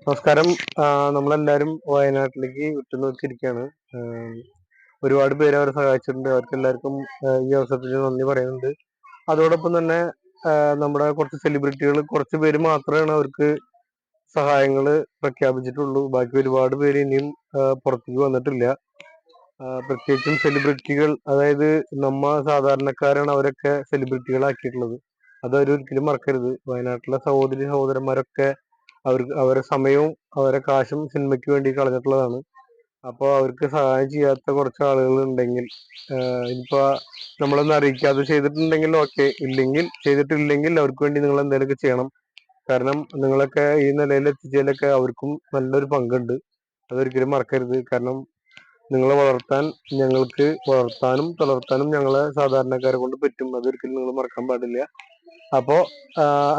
നമസ്കാരം. നമ്മളെല്ലാരും വയനാട്ടിലേക്ക് ഉറ്റുനോക്കിയിരിക്കുകയാണ്. ആഹ് ഒരുപാട് പേര് അവരെ സഹായിച്ചിട്ടുണ്ട്. അവർക്ക് എല്ലാവർക്കും ഈ അവസരത്തിൽ നന്ദി പറയുന്നുണ്ട്. അതോടൊപ്പം തന്നെ നമ്മുടെ കുറച്ച് സെലിബ്രിറ്റികൾ കുറച്ച് പേര് മാത്രമാണ് അവർക്ക് സഹായങ്ങള് പ്രഖ്യാപിച്ചിട്ടുള്ളൂ. ബാക്കി ഒരുപാട് പേര് ഇനിയും പുറത്തേക്ക് വന്നിട്ടില്ല. പ്രത്യേകിച്ചും സെലിബ്രിറ്റികൾ, അതായത് നമ്മ സാധാരണക്കാരാണ് അവരൊക്കെ സെലിബ്രിറ്റികളാക്കിയിട്ടുള്ളത്. അത് അവരൊരിക്കലും മറക്കരുത്. വയനാട്ടിലെ സഹോദരി സഹോദരന്മാരൊക്കെ അവരെ സമയവും അവരെ കാശും സിനിമയ്ക്ക് വേണ്ടി കളഞ്ഞിട്ടുള്ളതാണ്. അപ്പോൾ അവർക്ക് സഹായം ചെയ്യാത്ത കുറച്ച് ആളുകൾ ഉണ്ടെങ്കിൽ, ഇനിയിപ്പോ നമ്മളൊന്നും അറിയിക്കാതെ ചെയ്തിട്ടുണ്ടെങ്കിൽ ഓക്കെ, ചെയ്തിട്ടില്ലെങ്കിൽ അവർക്ക് വേണ്ടി നിങ്ങൾ എന്തെങ്കിലുമൊക്കെ ചെയ്യണം. കാരണം നിങ്ങളൊക്കെ ഈ നിലയിൽ എത്തിച്ചതിലൊക്കെ അവർക്കും നല്ലൊരു പങ്കുണ്ട്. അതൊരിക്കലും മറക്കരുത്. കാരണം നിങ്ങളെ വളർത്താനും തളർത്താനും ഞങ്ങളെ സാധാരണക്കാരെ കൊണ്ട് പറ്റും. അതൊരിക്കലും നിങ്ങൾ മറക്കാൻ പാടില്ല. അപ്പോ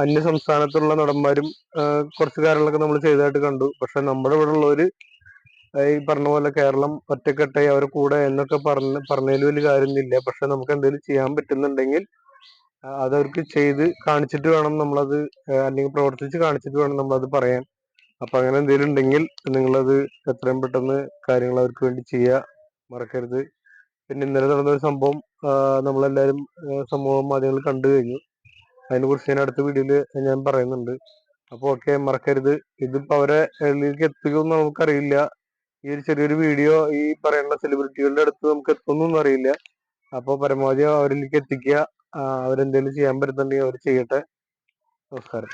അന്യ സംസ്ഥാനത്തുള്ള നടന്മാരും കുറച്ച് കാര്യങ്ങളൊക്കെ നമ്മൾ ചെയ്തതായിട്ട് കണ്ടു. പക്ഷെ നമ്മുടെ ഇവിടെ ഉള്ളവര് ഈ പറഞ്ഞ പോലെ കേരളം ഒറ്റക്കെട്ടായി അവരെ കൂടെ എന്നൊക്കെ പറഞ്ഞതിൽ വലിയ കാര്യമൊന്നുമില്ല. പക്ഷെ നമുക്ക് എന്തെങ്കിലും ചെയ്യാൻ പറ്റുന്നുണ്ടെങ്കിൽ അതവർക്ക് ചെയ്ത് കാണിച്ചിട്ട് വേണം നമ്മളത്, അല്ലെങ്കിൽ പ്രവർത്തിച്ച് കാണിച്ചിട്ട് വേണം നമ്മളത് പറയാൻ. അപ്പൊ അങ്ങനെ എന്തെങ്കിലും ഉണ്ടെങ്കിൽ നിങ്ങളത് എത്രയും പെട്ടെന്ന് കാര്യങ്ങൾ അവർക്ക് വേണ്ടി ചെയ്യുക, മറക്കരുത്. പിന്നെ ഇന്നലെ നടന്നൊരു സംഭവം നമ്മളെല്ലാരും സമൂഹ മാധ്യമങ്ങളിൽ കണ്ടു കഴിഞ്ഞു. അതിനെ കുറിച്ച് ഞാൻ അടുത്ത വീഡിയോയില് ഞാൻ പറയുന്നുണ്ട്. അപ്പൊ ഓക്കെ, മറക്കരുത്. ഇതിപ്പോ അവരെ എಲ್ಲಿലേക്ക് എത്തിക്കുമെന്ന് നമുക്കറിയില്ല. ഈ ഒരു ചെറിയൊരു വീഡിയോ ഈ പറയുന്ന സെലിബ്രിറ്റികളുടെ അടുത്ത് നമുക്ക് എത്തുന്നൊന്നും അറിയില്ല. അപ്പൊ പരമാവധി അവരിലേക്ക് എത്തിക്കുക. അവരെന്തെങ്കിലും ചെയ്യാൻ പറ്റുന്നുണ്ടെങ്കിൽ അവർ ചെയ്യട്ടെ. നമസ്കാരം.